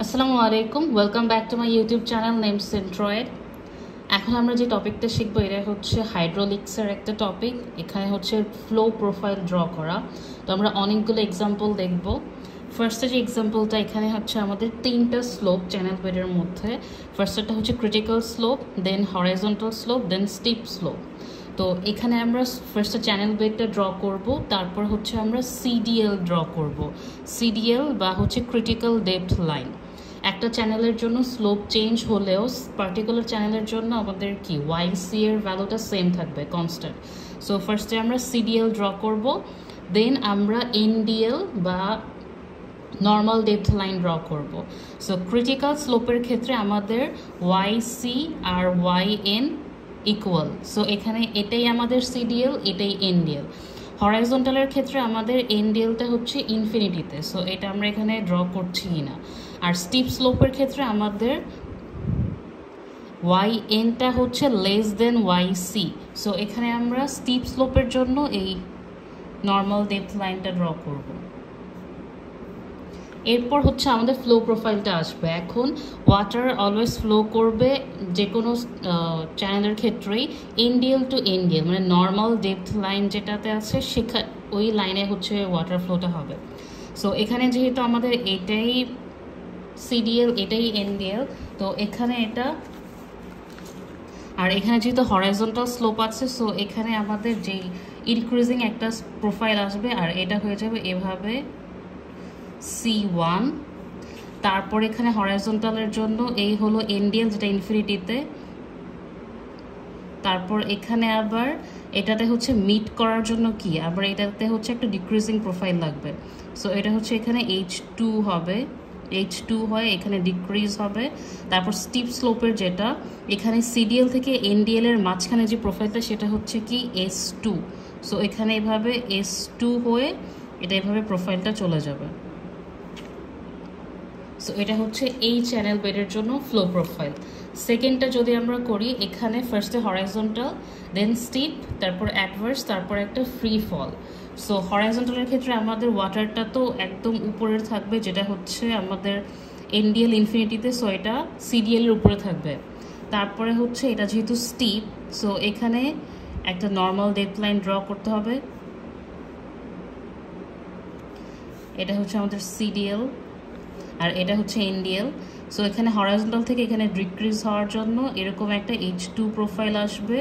আসসালামু আলাইকুম, welcome back to my YouTube channel name centroid. এখন আমরা যে টপিকটা শিখবো এটা হচ্ছে হাইড্রোলিক্সের একটা টপিক। এখানে হচ্ছে ফ্লো প্রোফাইল ড্র করা। তো আমরা অনেকগুলো এক্সাম্পল দেখব। ফার্স্টে যে এক্সাম্পলটা এখানে হচ্ছে আমাদের তিনটা স্লোপ চ্যানেল বেডের মধ্যে। ফার্স্টটা হচ্ছে ক্রিটিক্যাল স্লোপ, দেন হরাইজন্টাল স্লোপ, দেন স্টিপ স্লোপ। তো এখানে আমরা ফার্স্টে চ্যানেল বেডটা ড্র করব, তারপর হচ্ছে আমরা সিডিএল ড্র করব। সিডিএল বা হচ্ছে ক্রিটিক্যাল ডেপথ লাইন। একটা চ্যানেলের জন্য স্লোপ চেঞ্জ হলেও পার্টিকুলার চ্যানেলের জন্য আমাদের কি ওয়াইসি এর ভ্যালুটা সেম থাকবে, কনস্ট্যান্ট। সো ফার্স্টে আমরা সিডিএল ড্র করব, দেন আমরা এনডিএল বা নর্মাল ডেপথ লাইন ড্র করব। সো ক্রিটিক্যাল স্লোপের ক্ষেত্রে আমাদের ওয়াইসি আর ওয়াই এন ইকুয়াল। সো এখানে এটাই আমাদের সিডিএল, এটাই এনডিএল। হরাইজন্টালের ক্ষেত্রে আমাদের এনডিএলটা হচ্ছে ইনফিনিটিতে, সো এটা আমরা এখানে ড্র করছি না। আর স্টিপ স্লোপের ক্ষেত্রে আমাদের ওয়াই এনটা হচ্ছে less than Y C. So এখানে আমরা স্টিপ স্লোপের জন্য এই নর্মাল ডেপথ লাইনটা ড্র করব। এরপর হচ্ছে আমাদের ফ্লো প্রোফাইলটা আসবে। এখন ওয়াটার অলওয়েজ ফ্লো করবে যে কোনো চ্যানেলের ক্ষেত্রেই এনডিএল টু এনডিএল, মানে নর্মাল ডেপথ লাইন যেটাতে আছে ওই লাইনে হচ্ছে ওয়াটার ফ্লোটা হবে। সো এখানে যেহেতু আমাদের এটাই সিডিএল, এটাই এনডিএল, তো এখানে এটা, আর এখানে যেহেতু হরাইজন্টাল স্লোপ আছে, সো এখানে আমাদের যেই ইনক্রিজিং একটা প্রোফাইল আসবে আর এটা হয়ে যাবে এভাবে C1। তারপর এখানে হরাইজন্টালের জন্য এই হলো এনডিএল যেটা ইনফিনিটিতে। তারপর এখানে আবার এটাতে হচ্ছে মিট করার জন্য কি আবার এটাতে হচ্ছে একটা ডিক্রিজিং প্রোফাইল লাগবে। সো এটা হচ্ছে এখানে H2 হবে, H2 হয়, এখানে ডিক্রিজ হবে। তারপর স্টিপ স্লোপের যেটা এখানে সিডিএল থেকে এনডিএল এর মাঝখানে যে প্রোফাইলটা সেটা হচ্ছে কি S2। সো এখানে এভাবে S2 হয়ে এটা এভাবে প্রোফাইলটা চলে যাবে। সো এটা হচ্ছে এই চ্যানেল বেডের জন্য ফ্লো প্রোফাইল। সেকেন্ডটা যদি আমরা করি, এখানে ফার্স্টে হরাইজন্টাল, দেন স্টিপ, তারপর অ্যাডভার্স, তারপর একটা ফ্রি ফল। সো হরাইজন্টালের ক্ষেত্রে আমাদের ওয়াটারটা তো একদম উপরের থাকবে, যেটা হচ্ছে আমাদের এনডিএল ইনফিনিটিতে, সো এটা সিডিএল এর উপরে থাকবে। তারপরে হচ্ছে এটা যেহেতু স্টিপ, সো এখানে একটা নর্মাল ডেপথ লাইন ড্র করতে হবে। এটা হচ্ছে আমাদের সিডিএল আর এটা হচ্ছে এনডিএল। সো এখানে হরাইজন্টাল থেকে এখানে ডিক্রিজ হওয়ার জন্য এরকম একটা H2 প্রোফাইল আসবে।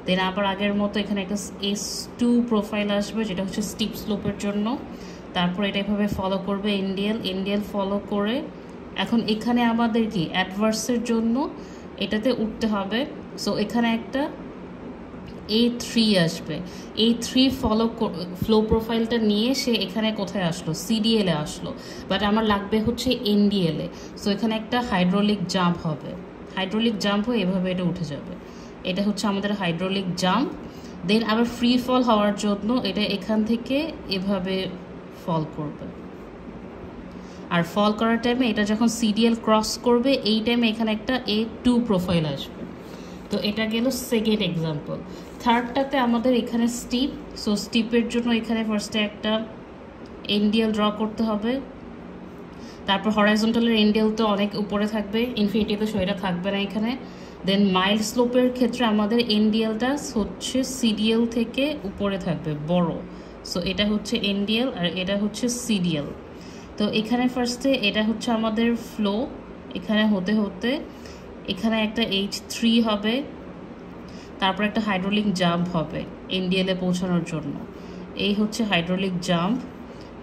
দেন আবার আগের মতো এখানে একটা S2 প্রোফাইল আসবে, যেটা হচ্ছে স্টিপ স্লোপের জন্য। তারপর এটা এভাবে ফলো করবে এনডিএল ফলো করে। এখন এখানে আমাদের কি অ্যাডভার্সের জন্য এটাতে উঠতে হবে। সো এখানে একটা A3 আসবে। A3 ফ্লো প্রোফাইলটা নিয়ে সে এখানে কোথায় আসলো, সিডিএল এ আসলো, বাট আমার লাগবে হচ্ছে এনডিএল এ। সো এখানে একটা হাইড্রোলিক জাম্প হবে, হাইড্রোলিক জাম্প হয়ে এভাবে এটা উঠে যাবে। এটা হচ্ছে আমাদের হাইড্রোলিক জাম্প। দেন আবার ফ্রি ফল হওয়ার জন্য এটা এখান থেকে এভাবে ফল করবে। আর ফল করার টাইমে এটা যখন সিডিএল ক্রস করবে, এই টাইমে এখানে একটা A2 প্রোফাইল আসবে। তো এটা গেল সেকেন্ড এক্সাম্পল। থার্ডটাতে আমাদের এখানে স্টিপ। সো স্টিপের জন্য এখানে ফার্স্টে একটা এনডিএল ড্র করতে হবে। তারপর হরাইজন্টালের এনডিএল তো অনেক উপরে থাকবে, ইনফিনিটিতে সো এটা থাকবে না এখানে। দেন মাইল্ড স্লোপের ক্ষেত্রে আমাদের এনডিএলটা হচ্ছে সিডিএল থেকে উপরে থাকবে, বড়। সো এটা হচ্ছে এনডিএল আর এটা হচ্ছে সিডিএল। তো এখানে ফার্স্টে এটা হচ্ছে আমাদের ফ্লো, এখানে হতে হতে এখানে একটা H3 হবে, তারপর একটা হাইড্রোলিক জাম্প হবে এনডিএল এ পৌঁছানোর জন্য। এই হচ্ছে হাইড্রোলিক জাম্প।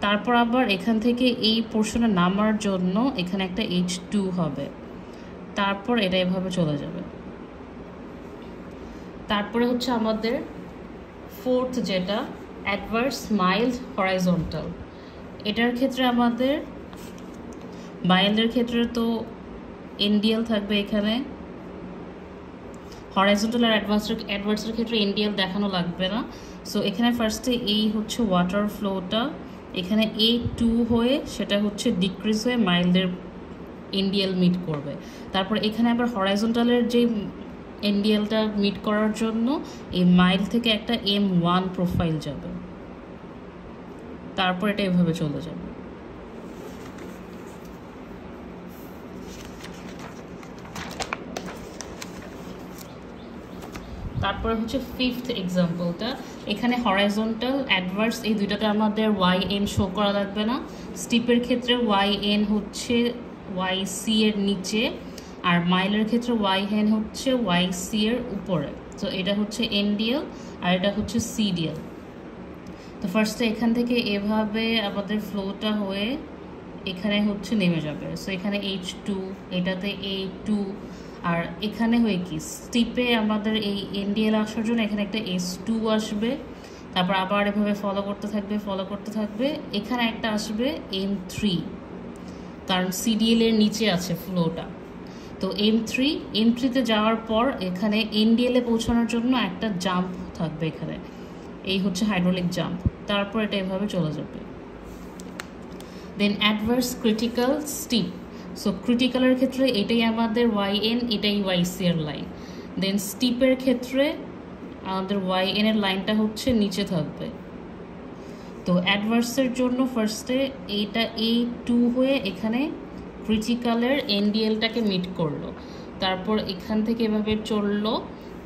তারপর আবার এখান থেকে এই পোর্শনে নামার জন্য এখানে একটা H2 হবে। তারপর এটা এভাবে চলে যাবে। তারপরে হচ্ছে আমাদের ফোর্থ যেটা অ্যাডভার্স মাইল্ড হরাইজন্টাল। এটার ক্ষেত্রে আমাদের মাইল্ডের ক্ষেত্রে তো এনডিএল থাকবে এখানে। হরাইজন্টাল আর অ্যাডভার্সের ক্ষেত্রে এনডিএল দেখানো লাগবে না। সো এখানে ফার্স্টে এই হচ্ছে ওয়াটার ফ্লোটা এখানে A2 হয়ে সেটা হচ্ছে ডিক্রিজ হয়ে মাইল্ডের এনডিএল মিট করবে। তারপর এখানে আবার হরাইজন্টালের যে এনডিএলটা মিট করার জন্য এই মাইল থেকে একটা M1 প্রোফাইল যাবে। তারপর এটা এভাবে চলে যাবে। তারপরে হচ্ছে ফিফথ এক্সাম্পলটা, এখানে হরাইজন্টাল অ্যাডভার্স এই দুইটাতে আমাদের ওয়াই এন শো করা লাগবে না। স্টিপের ক্ষেত্রে ওয়াই এন হচ্ছে ওয়াই সি এর নিচে, আর মাইলের ক্ষেত্রে ওয়াই এন হচ্ছে ওয়াই সি এর উপরে। তো এটা হচ্ছে এনডিএল আর এটা হচ্ছে সিডিএল। তো ফার্স্টে এখান থেকে এভাবে আমাদের ফ্লোটা হয়ে এখানে হচ্ছে নেমে যাবে। সো এখানে H2, এটাতে A2, আর এখানে হয়ে কি স্টিপে আমাদের এই এনডিএল আসার জন্য এখানে একটা S2 আসবে, তারপর আবার এভাবে ফলো করতে থাকবে। এখানে একটা আসবে M3, কারণ সিডিএল এর নিচে আছে ফ্লোটা। তো M3তে যাওয়ার পর এখানে এনডিএল এ পৌঁছানোর জন্য একটা জাম্প থাকবে এখানে, এই হচ্ছে হাইড্রোলিক জাম্প। তারপর এটা এভাবে চলে যাবে। দেন অ্যাডভার্স ক্রিটিক্যাল স্টিপ। সো ক্রিটিক্যালের ক্ষেত্রে এটাই আমাদের ওয়াই এন, এটাই ওয়াই সি এর লাইন। দেন স্টিপের ক্ষেত্রে আমাদের ওয়াই এন এর লাইনটা হচ্ছে নিচে থাকবে। তো অ্যাডভার্সের জন্য ফার্স্টে এইটা A2 হয়ে এখানে ক্রিটিক্যালের এনডিএলটাকে মিট করলো, তারপর এখান থেকে এভাবে চললো,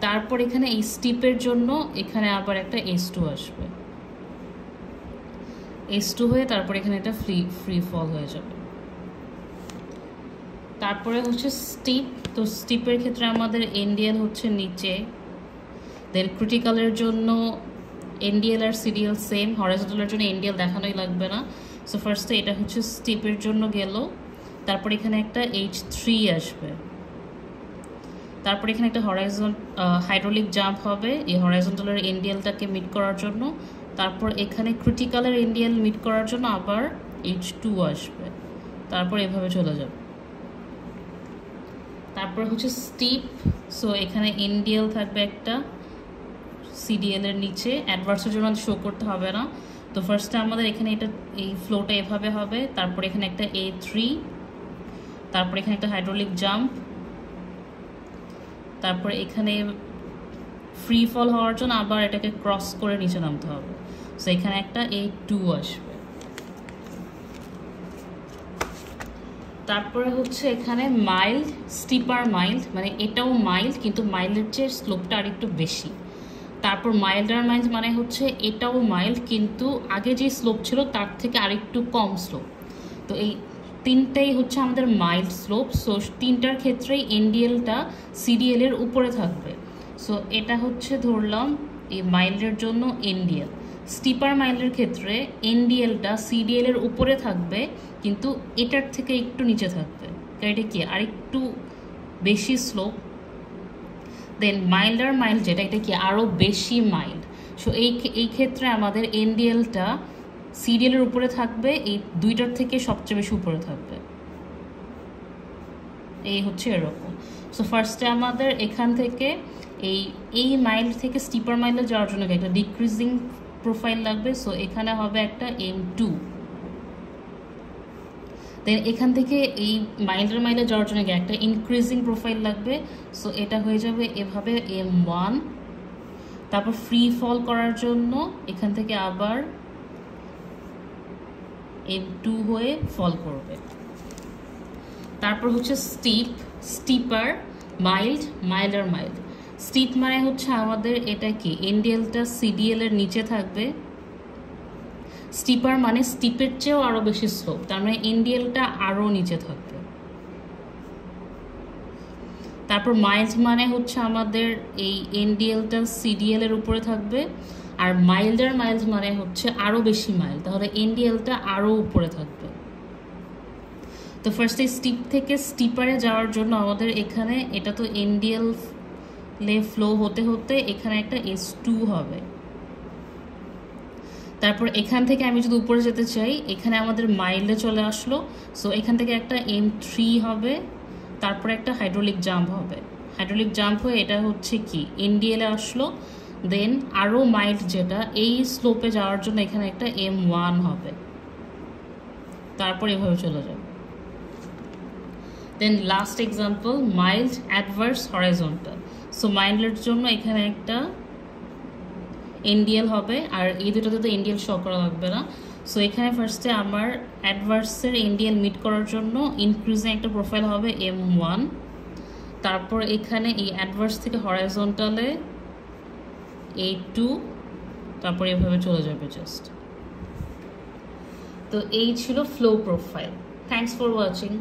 তারপর এখানে এই স্টিপের জন্য এখানে আবার একটা S2 আসবে, S2 হয়ে তারপর এখানে এটা ফ্রি ফল হয়ে যাবে। তারপরে হচ্ছে স্টিপ। তো স্টিপের ক্ষেত্রে আমাদের এনডিএল হচ্ছে নিচে, দেন ক্রিটিক্যালের জন্য এনডিএল আর সিডিএল সেম, হরাইজন্টালের জন্য এনডিএল দেখানোই লাগবে না। সো ফার্স্টে এটা হচ্ছে স্টিপের জন্য গেল, তারপর এখানে একটা H3 আসবে, তারপর এখানে একটা হাইড্রোলিক জাম্প হবে এই হরাইজন্টালের এনডিএলটাকে মিট করার জন্য, তারপর এখানে ক্রিটিক্যালের এনডিএল মিট করার জন্য আবার H2 আসবে, তারপর এভাবে চলে যাবে। তারপর হচ্ছে স্টিপ। সো এখানে এনডিএল থাকবে একটা সিডিএল এর নিচে, অ্যাডভার্সের জন্য শো করতে হবে না। তো ফার্স্টে আমাদের এখানে এটা এই ফ্লোটা এভাবে হবে, তারপর এখানে একটা A3, তারপর এখানে একটা হাইড্রোলিক জাম্প, তারপর এখানে ফ্রি ফল হওয়ার জন্য আবার এটাকে ক্রস করে নিচে নামতে হবে। সো এখানে একটা A2 আসবে। তারপরে হচ্ছে এখানে মাইল্ড, স্টিপার মাইল্ড, মানে এটাও মাইল্ড কিন্তু মাইল্ডের চেয়ে স্লোপটা আর একটু বেশি। তারপর মাইল্ডার মাইল্ড মানে হচ্ছে এটাও মাইল্ড কিন্তু আগে যে স্লোপ ছিল তার থেকে আরেকটু কম স্লোপ। তো এই তিনটাই হচ্ছে আমাদের মাইল্ড স্লোপ। সো তিনটার ক্ষেত্রেই এনডিএলটা সিডিএল এর উপরে থাকবে। সো এটা হচ্ছে ধরলাম এই মাইল্ডের জন্য এনডিএল। স্টিপার মাইল্ডের ক্ষেত্রে এনডিএলটা সিডিএল এর উপরে থাকবে কিন্তু এটার থেকে একটু নিচে থাকবে, এটা কি আর একটু বেশি স্লোপ। দেন মাইল্ডার মাইল্ড যেটা, এটা কি আরও বেশি মাইল্ড। সো এই ক্ষেত্রে আমাদের এনডিএলটা সিডিএল এর উপরে থাকবে, এই দুইটার থেকে সবচেয়ে বেশি উপরে থাকবে, এই হচ্ছে এরকম। সো ফার্স্টে আমাদের এখান থেকে এই মাইল্ড থেকে স্টিপার মাইল্ডে যাওয়ার জন্য একটা ডিক্রিজিং প্রোফাইল লাগবে। সো এখানে হবে একটা M2। দেন এখান থেকে এই মাইলে যাওয়ার জন্য একটা ইনক্রিজিং প্রোফাইল লাগবে। সো এটা হয়ে যাবে এভাবে M1। তারপর ফ্রি ফল করার জন্য এখান থেকে আবার M2 হয়ে ফল করবে। তারপর হচ্ছে স্টিপার মাইল্ড, মাইল্ডার মাইল্ড। স্টিপ মানে হচ্ছে আমাদের এটা কি এনডিএলটা সিডিএল এর নিচে থাকবে, স্টিপার মানে স্টিপের চেয়েও আরো বেশি স্লোপ, তার মানে এনডিএলটা আরো নিচে থাকবে। তারপর মাইল্ড মানে হচ্ছে আমাদের এই এনডিএলটা সিডিএল এর উপরে থাকবে, আর মাইল্ডার মাইল্ড মানে হচ্ছে আরো বেশি মাইল্ড, তাহলে এনডিএলটা আরো উপরে থাকবে। তো ফার্স্টে স্টিপ থেকে স্টিপারে যাওয়ার জন্য আমাদের এখানে এটা তো এনডিএল ফ্লো হতে হতে এখানে একটা S2 হবে। তারপর এখান থেকে আমি যদি উপরে যেতে চাই এখানে আমাদের মাইল্ডে চলে আসলো। সো এখান থেকে একটা M3 হবে, তারপর একটা হাইড্রোলিক জাম্প হবে। হাইড্রোলিক জাম্প হয়ে এটা হচ্ছে কি এনডিএল এ আসলো। দেন আরও মাইল্ড যেটা এই স্লোপে যাওয়ার জন্য এখানে একটা M1 হবে, তারপর এভাবে চলে যাবে। Then last example mild adverse horizontal. So মাইল্ডের জন্য এখানে একটা এনডিএল হবে, আর এই দুটোতে তো এনডিএল শো করা লাগবে না। সো এখানে ফার্স্টে আমার অ্যাডভার্সের এনডিএল মিট করার জন্য ইনক্রিজিং একটা প্রোফাইল হবে M1। তারপর এখানে এই অ্যাডভার্স থেকে হরাইজন্টালে A2 তারপরে এভাবে চলে যাবে জাস্ট। তো এই ছিল flow profile. Thanks for watching.